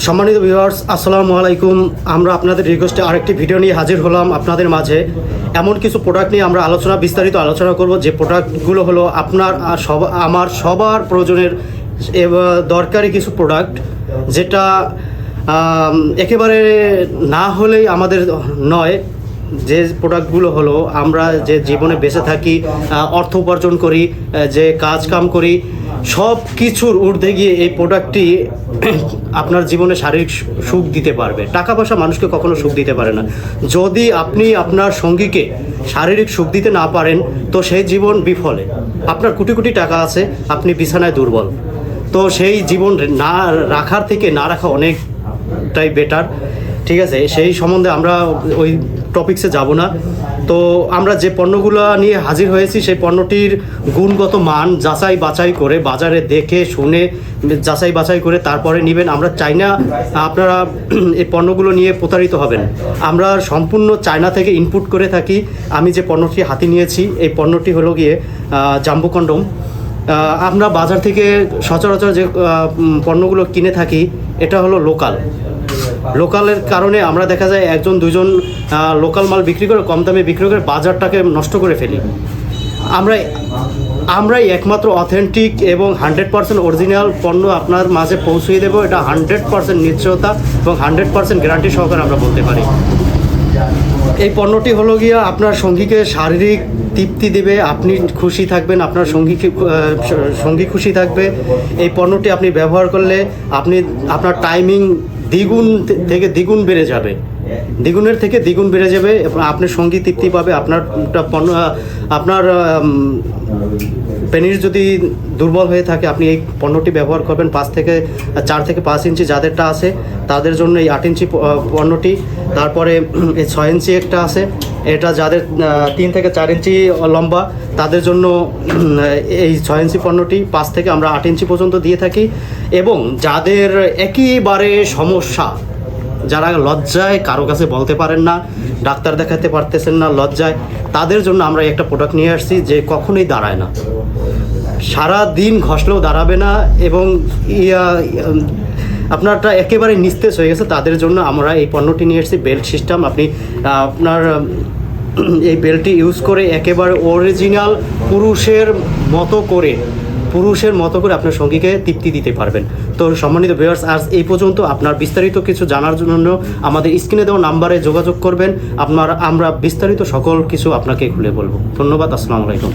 সম্মানিত ভিউয়ার্স, আসসালামু আলাইকুম। আমরা আপনাদের রিকোয়েস্টে আরেকটি ভিডিও নিয়ে হাজির হলাম আপনাদের মাঝে। এমন কিছু প্রোডাক্ট নিয়ে আমরা বিস্তারিত আলোচনা করব, যে প্রোডাক্টগুলো হলো আপনার আর আমার সবার প্রয়োজনের দরকারি কিছু প্রোডাক্ট, যেটা একেবারে না হলেই আমাদের নয়। যে প্রোডাক্টগুলো হলো আমরা যে জীবনে বেঁচে থাকি, অর্থ উপার্জন করি, যে কাজ কাম করি, সব কিছুর ঊর্ধ্বে গিয়ে এই প্রোডাক্টটি আপনার জীবনে শারীরিক সুখ দিতে পারবে। টাকা পয়সা মানুষকে কখনো সুখ দিতে পারে না। যদি আপনি আপনার সঙ্গীকে শারীরিক সুখ দিতে না পারেন, তো সেই জীবন বিফলে। আপনার কোটি কোটি টাকা আছে, আপনি বিছানায় দুর্বল, তো সেই জীবন না রাখার থেকে না রাখা অনেকটাই বেটার। ঠিক আছে, সেই সম্বন্ধে আমরা ওই টপিকসে যাব না। তো আমরা যে পণ্যগুলো নিয়ে হাজির হয়েছি, সেই পণ্যটির গুণগত মান যাচাই বাছাই করে, বাজারে দেখে শুনে যাচাই বাছাই করে তারপরে নেবেন। আমরা চাই না আপনারা এই পণ্যগুলো নিয়ে প্রতারিত হবেন। আমরা সম্পূর্ণ চায়না থেকে ইনপুট করে থাকি। আমি যে পণ্যটি হাতে নিয়েছি, এই পণ্যটি হলো গিয়ে জাম্বো কন্ডম। আমরা বাজার থেকে সচরাচর যে পণ্যগুলো কিনে থাকি, এটা হলো লোকালের কারণে আমরা দেখা যায় একজন দুজন লোকাল মাল বিক্রি করে, কম দামে বিক্রি করে বাজারটাকে নষ্ট করে ফেলি। আমরাই একমাত্র অথেন্টিক এবং 100% অরিজিনাল পণ্য আপনার মাঝে পৌঁছিয়ে দেবো। এটা 100% নিশ্চয়তা এবং 100% গ্যারান্টি সহকারে আমরা বলতে পারি। এই পণ্যটি হলো গিয়া আপনার সঙ্গীকে শারীরিক তৃপ্তি দেবে, আপনি খুশি থাকবেন, আপনার সঙ্গী খুশি থাকবে। এই পণ্যটি আপনি ব্যবহার করলে আপনার টাইমিং দ্বিগুণ থেকে দ্বিগুণ বেড়ে যাবে, দ্বিগুণের থেকে দ্বিগুণ বেড়ে যাবে। আপনার সঙ্গী তৃপ্তি পাবে। আপনার পেনিস যদি দুর্বল হয়ে থাকে, আপনি এই পণ্যটি ব্যবহার করবেন। 4 থেকে 5 ইঞ্চি যাদেরটা আছে তাদের জন্য এই 8 ইঞ্চি পণ্যটি। তারপরে এই 6 ইঞ্চি একটা আছে, এটা যাদের 3 থেকে 4 ইঞ্চি লম্বা তাদের জন্য এই 6 ইঞ্চি পণ্যটি। 5 থেকে আমরা 8 ইঞ্চি পর্যন্ত দিয়ে থাকি। এবং যাদের একেবারে সমস্যা, যারা লজ্জায় কারো কাছে বলতে পারেন না, ডাক্তার দেখাতে পারতেছেন না লজ্জায়, তাদের জন্য আমরা একটা প্রোডাক্ট নিয়ে আসছি যে কখনোই দাঁড়ায় না, সারা দিন ঘষলেও দাঁড়াবে না, এবং আপনারটা একেবারে নিস্তেজ হয়ে গেছে, তাদের জন্য আমরা এই পণ্যটি নিয়ে এসেছি। বেল্ট সিস্টেম, আপনি আপনার এই বেল্টটি ইউজ করে একেবারে অরিজিনাল পুরুষের মতো করে আপনার সঙ্গীকে তৃপ্তি দিতে পারবেন। তো সম্মানিত ভিউয়ার্স, আজ এই পর্যন্ত। আপনার বিস্তারিত কিছু জানার জন্য আমাদের স্ক্রিনে দেওয়া নাম্বারে যোগাযোগ করবেন। আমরা বিস্তারিত সকল কিছু আপনাকে খুলে বলবো। ধন্যবাদ। আসসালামু আলাইকুম।